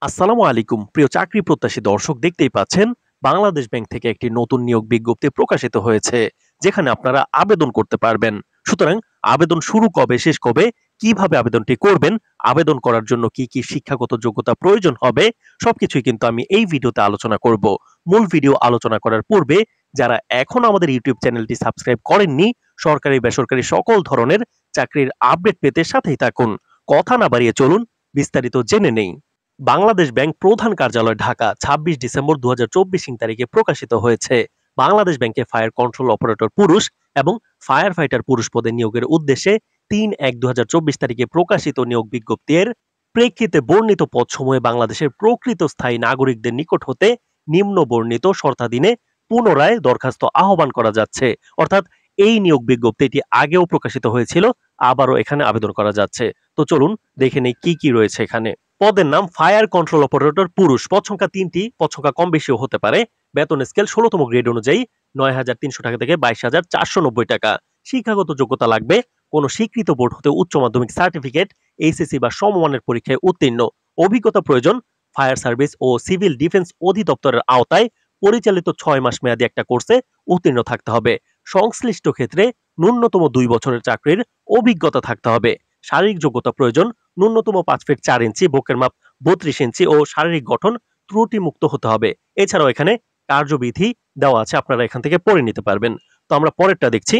আসসালামু আলাইকুম প্রিয় চাকরি প্রত্যাশী দর্শক, দেখতেই পাচ্ছেন বাংলাদেশ ব্যাংক থেকে একটি নতুন নিয়োগ বিজ্ঞপ্তি প্রকাশিত হয়েছে, যেখানে আপনারা আবেদন করতে পারবেন। সুতরাং আবেদন শুরু কবে, শেষ কবে, কিভাবে আবেদনটি করবেন, আবেদন করার জন্য কি কি শিক্ষাগত যোগ্যতা প্রয়োজন হবে, সবকিছুই কিন্তু আমি এই ভিডিওতে আলোচনা করব। মূল ভিডিও আলোচনা করার পূর্বে যারা এখন আমাদের ইউটিউব চ্যানেলটি সাবস্ক্রাইব করেননি, সরকারি বেসরকারি সকল ধরনের চাকরির আপডেট পেতে সাথেই থাকুন। কথা না বাড়িয়ে চলুন বিস্তারিত জেনে নেই। বাংলাদেশ ব্যাংক প্রধান কার্যালয়, ঢাকা, ২৬ ডিসেম্বর ২০২৪ তারিখে প্রকাশিত হয়েছে। বাংলাদেশ ব্যাংকে ফায়ার কন্ট্রোল অপারেটর পুরুষ এবং ফায়ার ফাইটার পুরুষ পদে নিয়োগের উদ্দেশ্যে ৩-১-২০২৪ তারিখে প্রকাশিত নিয়োগ বিজ্ঞপ্তির প্রেক্ষিতে বর্ণিত পদসমূহে বাংলাদেশের প্রকৃত স্থায়ী নাগরিকদের নিকট হতে নিম্ন বর্ণিত শর্তাধীনে পুনরায় দরখাস্ত আহ্বান করা যাচ্ছে। অর্থাৎ এই নিয়োগ বিজ্ঞপ্তিটি আগেও প্রকাশিত হয়েছিল, আবারও এখানে আবেদন করা যাচ্ছে। তো চলুন দেখে নেই কি কি রয়েছে এখানে। পদের নাম ফায়ার কন্ট্রোল অপারেটর পুরুষ, পদ সংখ্যা ৩টি, পদ সংখ্যা কম বেশিও হতে পারে। বেতন স্কেল ১৬তম গ্রেড অনুযায়ী ৯,৩০০ টাকা থেকে ২২,৪৯০ টাকা। শিক্ষাগত যোগ্যতা লাগবে কোন স্বীকৃত বোর্ড হতে উচ্চ মাধ্যমিক সার্টিফিকেট, এইচএসসি বা সমমানের পরীক্ষায় উত্তীর্ণ। অভিজ্ঞতা প্রয়োজন ফায়ার সার্ভিস ও সিভিল ডিফেন্স অধিদপ্তরের আওতায় পরিচালিত ৬ মাস মেয়াদী একটা কোর্সে উত্তীর্ণ থাকতে হবে। সংশ্লিষ্ট ক্ষেত্রে ন্যূনতম ২ বছরের চাকরির অভিজ্ঞতা থাকতে হবে। শারীরিক যোগ্যতা প্রয়োজন ন্যূনতম ৫ ফিট ৪ ইঞ্চি, বুকের মাপ ৩২ ইঞ্চি ও শারীরিক গঠন ত্রুটিমুক্ত হতে হবে। এছাড়াও এখানে কার্যবিধি দেওয়া আছে, আপনারা এখান থেকে পড়ে নিতে পারবেন। তো আমরা পরেরটা দেখছি।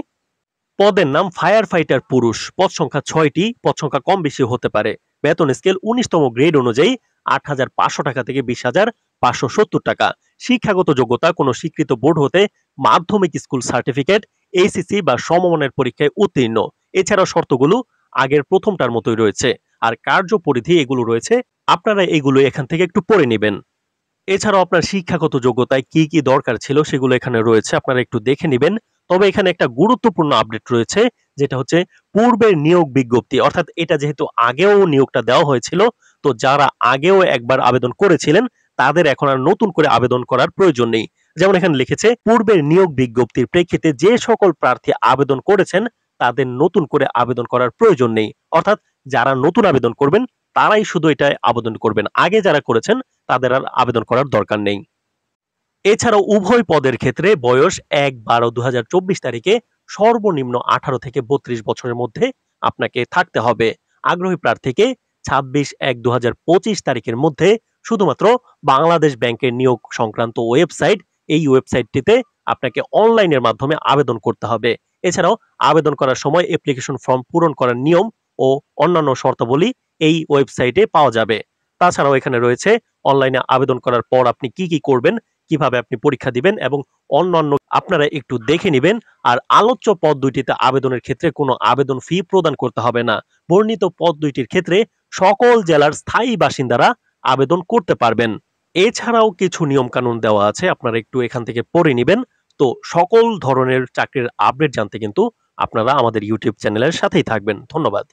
পদের নাম ফায়ার ফাইটার পুরুষ, পদ সংখ্যা ৬টি, পদ সংখ্যা কম বেশি হতে পারে। বেতন স্কেল ১৯তম গ্রেড অনুযায়ী ৮,৫০০ টাকা থেকে ২০,৫৭০ টাকা। শিক্ষাগত যোগ্যতা কোনো স্বীকৃত বোর্ড হতে মাধ্যমিক স্কুল সার্টিফিকেট, এইচএসসি বা সমমানের পরীক্ষায় উত্তীর্ণ। এছাড়াও শর্তগুলো আগের প্রথমটার মতোই রয়েছে। আর কার্যপরিধি এগুলো রয়েছে, আপনারা এগুলো এখান থেকে একটু পড়ে নেবেন। এছাড়াও আপনার শিক্ষাগত যোগ্যতায় কি কি দরকার ছিল সেগুলো এখানে রয়েছে, আপনারা একটু দেখে নিবেন। তবে এখানে একটা গুরুত্বপূর্ণ আপডেট রয়েছে, যেটা হচ্ছে পূর্বের নিয়োগ বিজ্ঞপ্তি, অর্থাৎ এটা যেহেতু আগেও নিয়োগটা দেওয়া হয়েছিল, তো যারা আগেও একবার আবেদন করেছিলেন তাদের এখন আর নতুন করে আবেদন করার প্রয়োজন নেই। যেমন এখানে লিখেছে, পূর্বের নিয়োগ বিজ্ঞপ্তির প্রেক্ষিতে যে সকল প্রার্থী আবেদন করেছেন তাদের নতুন করে আবেদন করার প্রয়োজন নেই। অর্থাৎ যারা নতুন আবেদন করবেন তারাই শুধু এটায় আবেদন করবেন, আগে যারা করেছেন তাদের আর আবেদন করার দরকার নেই। এছাড়াও উভয় পদের ক্ষেত্রে বয়স ১-১২-২০২৪ তারিখে সর্বনিম্ন ১৮ থেকে ৩২ বছরের মধ্যে আপনাকে থাকতে হবে। আগ্রহী প্রার্থীকে ২৬-১-২০২৫ তারিখের মধ্যে শুধুমাত্র বাংলাদেশ ব্যাংকের নিয়োগ সংক্রান্ত ওয়েবসাইট, এই ওয়েবসাইটটিতে আপনাকে অনলাইনের মাধ্যমে আবেদন করতে হবে। এছাড়াও আবেদন করার সময় অ্যাপ্লিকেশন ফর্ম পূরণ করার নিয়ম ও অন্যান্য শর্তাবলী এই ওয়েবসাইটে পাওয়া যাবে। তাছাড়াও এখানে রয়েছে অনলাইনে আবেদন করার পর আপনি কি কি করবেন, কিভাবে আপনি পরীক্ষা দিবেন এবং অন্যান্য আপনারা একটু দেখে নিবেন। আর আলোচ্য পদ দুইটিতে আবেদনের ক্ষেত্রে কোনো আবেদন ফি প্রদান করতে হবে না। বর্ণিত পদ দুইটির ক্ষেত্রে সকল জেলার স্থায়ী বাসিন্দারা আবেদন করতে পারবেন। এছাড়াও কিছু নিয়ম কানুন দেওয়া আছে, আপনারা একটু এখান থেকে পড়ে নিবেন। তো সকল ধরনের চাকরির আপডেট জানতে কিন্তু আপনারা আমাদের ইউটিউব চ্যানেলের সাথেই থাকবেন। ধন্যবাদ।